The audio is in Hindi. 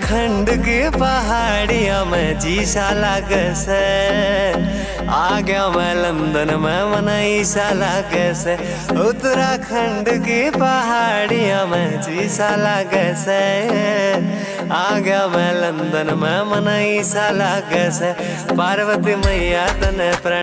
उत्तराखंड की पहाड़िया में जीसा लागे से। आ गया मैं लंदन में मनाई सा लागे से। उत्तराखंड की पहाड़िया में जीसा लागे से। आ गया मैं लंदन में मनाई सा लागे से। पार्वती मैया तने